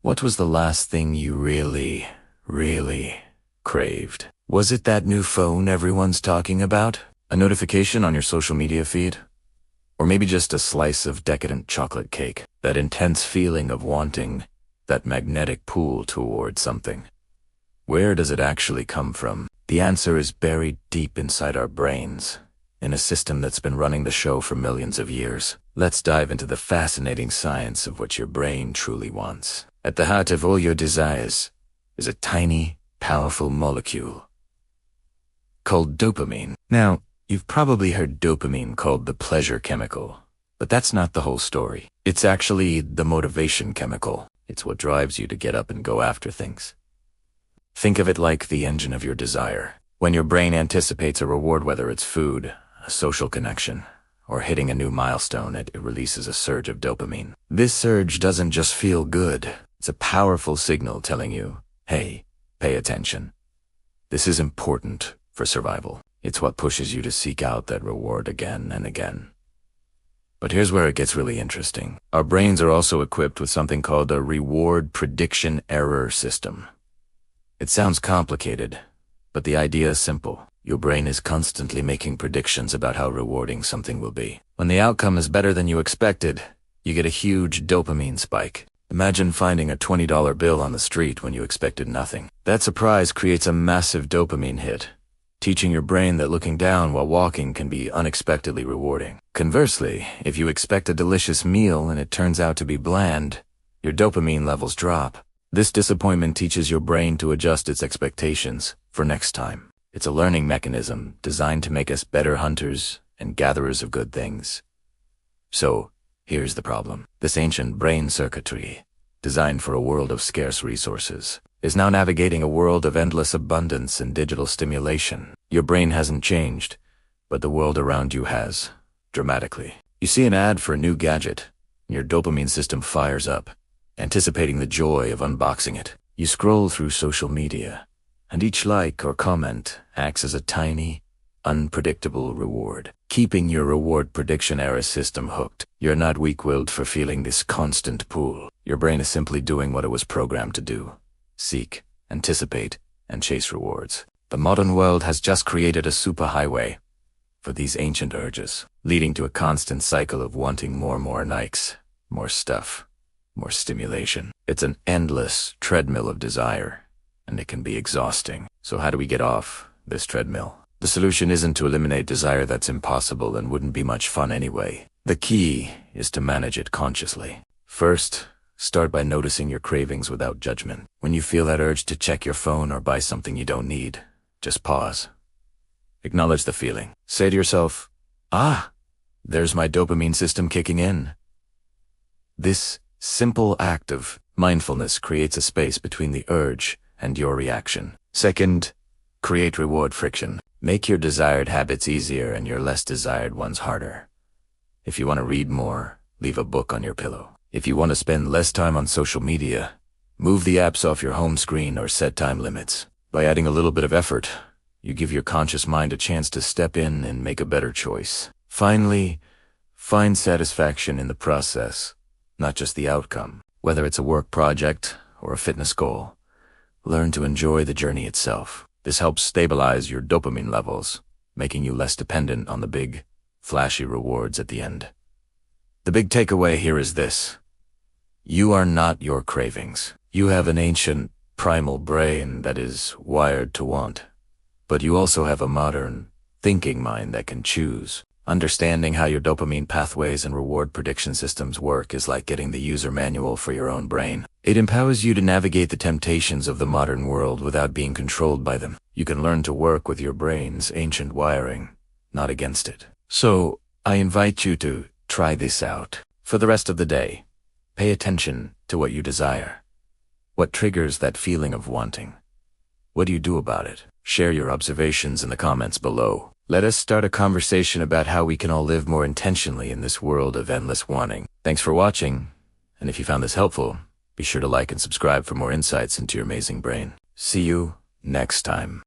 What was the last thing you really craved? Was it that new phone everyone's talking about? A notification on your social media feed? Or maybe just a slice of decadent chocolate cake? That intense feeling of wanting, that magnetic pull toward something. Where does it actually come from? The answer is buried deep inside our brains, in a system that's been running the show for millions of years. Let's dive into the fascinating science of what your brain truly wants. At the heart of all your desires is a tiny, powerful molecule called dopamine. Now, you've probably heard dopamine called the pleasure chemical, but that's not the whole story. It's actually the motivation chemical. It's what drives you to get up and go after things. Think of it like the engine of your desire. When your brain anticipates a reward, whether it's food, a social connection, or hitting a new milestone, it releases a surge of dopamine. This surge doesn't just feel good. It's a powerful signal telling you, hey, pay attention. This is important for survival. It's what pushes you to seek out that reward again and again. But here's where it gets really interesting. Our brains are also equipped with something called a reward prediction error system. It sounds complicated, but the idea is simple. Your brain is constantly making predictions about how rewarding something will be. When the outcome is better than you expected, you get a huge dopamine spike. Imagine finding a $20 bill on the street when you expected nothing. That surprise creates a massive dopamine hit, teaching your brain that looking down while walking can be unexpectedly rewarding. Conversely, if you expect a delicious meal and it turns out to be bland, your dopamine levels drop. This disappointment teaches your brain to adjust its expectations for next time. It's a learning mechanism designed to make us better hunters and gatherers of good things. So, here's the problem. This ancient brain circuitry, designed for a world of scarce resources, is now navigating a world of endless abundance and digital stimulation. Your brain hasn't changed, but the world around you has, dramatically. You see an ad for a new gadget, and your dopamine system fires up, anticipating the joy of unboxing it. You scroll through social media, and each like or comment acts as a tiny, unpredictable reward, keeping your reward prediction error system hooked. You're not weak-willed for feeling this constant pull. Your brain is simply doing what it was programmed to do: seek, anticipate, and chase rewards. The modern world has just created a superhighway for these ancient urges, leading to a constant cycle of wanting more Nikes, more stuff, more stimulation. It's an endless treadmill of desire, and it can be exhausting. So how do we get off this treadmill? The solution isn't to eliminate desire. That's impossible and wouldn't be much fun anyway. The key is to manage it consciously. First, start by noticing your cravings without judgment. When you feel that urge to check your phone or buy something you don't need, just pause. Acknowledge the feeling. Say to yourself, there's my dopamine system kicking in. This simple act of mindfulness creates a space between the urge and your reaction. Second, create reward friction. Make your desired habits easier and your less desired ones harder. If you want to read more, leave a book on your pillow. If you want to spend less time on social media, move the apps off your home screen or set time limits. By adding a little bit of effort, you give your conscious mind a chance to step in and make a better choice. Finally, find satisfaction in the process, not just the outcome. Whether it's a work project or a fitness goal, learn to enjoy the journey itself. This helps stabilize your dopamine levels, making you less dependent on the big, flashy rewards at the end. The big takeaway here is this: you are not your cravings. You have an ancient, primal brain that is wired to want, but you also have a modern, thinking mind that can choose. Understanding how your dopamine pathways and reward prediction systems work is like getting the user manual for your own brain. It empowers you to navigate the temptations of the modern world without being controlled by them. You can learn to work with your brain's ancient wiring, not against it. So, I invite you to try this out. For the rest of the day, pay attention to what you desire. What triggers that feeling of wanting? What do you do about it? Share your observations in the comments below. Let us start a conversation about how we can all live more intentionally in this world of endless wanting. Thanks for watching, and if you found this helpful, be sure to like and subscribe for more insights into your amazing brain. See you next time.